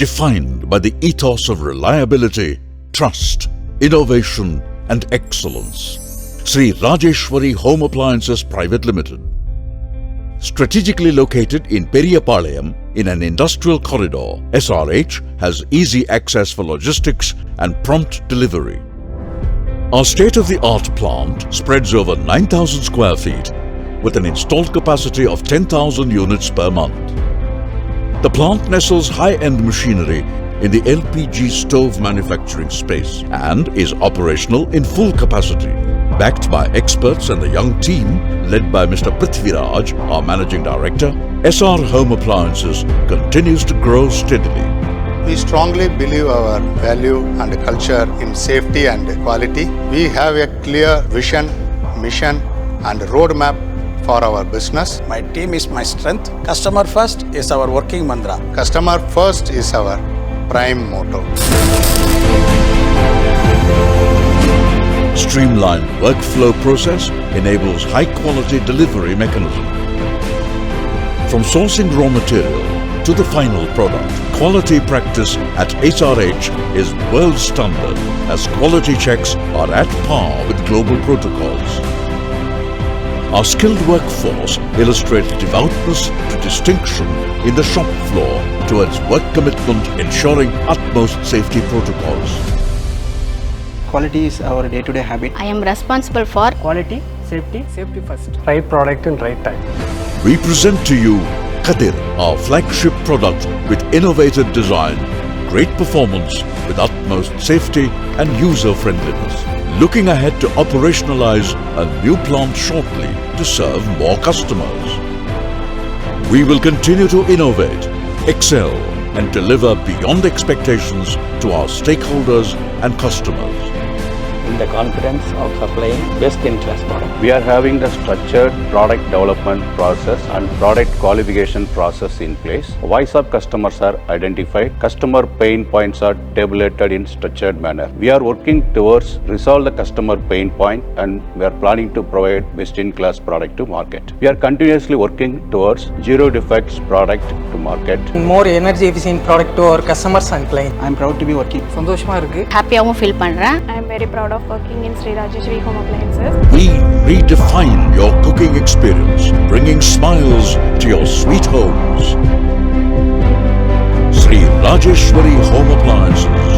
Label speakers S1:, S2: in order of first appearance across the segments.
S1: defined by the ethos of reliability, trust, innovation and excellence. Sri Rajeshwari Home Appliances Private Limited. Strategically located in Periyapalayam in an industrial corridor, SRH has easy access for logistics and prompt delivery. Our state-of-the-art plant spreads over 9,000 square feet with an installed capacity of 10,000 units per month. The plant nestles high-end machinery in the LPG stove manufacturing space and is operational in full capacity. Backed by experts and a young team led by Mr. Prithviraj, our Managing Director, SR Home Appliances continues to grow steadily.
S2: We strongly believe our value and culture in safety and quality. We have a clear vision, mission and roadmap for our business.
S3: My team is my strength. Customer first is our working mantra.
S2: Customer first is our prime motto.
S1: Streamlined workflow process enables high-quality delivery mechanism. From sourcing raw material to the final product, quality practice at SRH is world standard as quality checks are at par with global protocols. Our skilled workforce illustrates devoutness to distinction in the shop floor towards work commitment, ensuring utmost safety protocols.
S4: Quality is our day-to-day habit.
S5: I am responsible for
S4: Quality, safety first.
S6: Right product in right time.
S1: We present to you Kadir, our flagship product with innovative design, great performance with utmost safety and user-friendliness. Looking ahead to operationalize a new plant shortly to serve more customers. We will continue to innovate, excel and deliver beyond expectations to our stakeholders and customers.
S6: In the confidence of supplying best-in-class product.
S7: We are having the structured product development process and product qualification process in place. Voice of customers are identified. Customer pain points are tabulated in structured manner. We are working towards resolve the customer pain point and we are planning to provide best-in-class product to market. We are continuously working towards zero defects product to market.
S8: More energy efficient product to our customers and clients.
S4: I am proud to be working.
S8: சந்தோஷமா இருக்கு.
S5: happy-ஆவும் feel பண்றேன்.
S9: I am very proud of working in Sri Rajeshwari Home Appliances.
S1: We redefine your cooking experience, bringing smiles to your sweet homes. Sri Rajeshwari Home Appliances.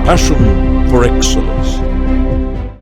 S1: Passion for excellence.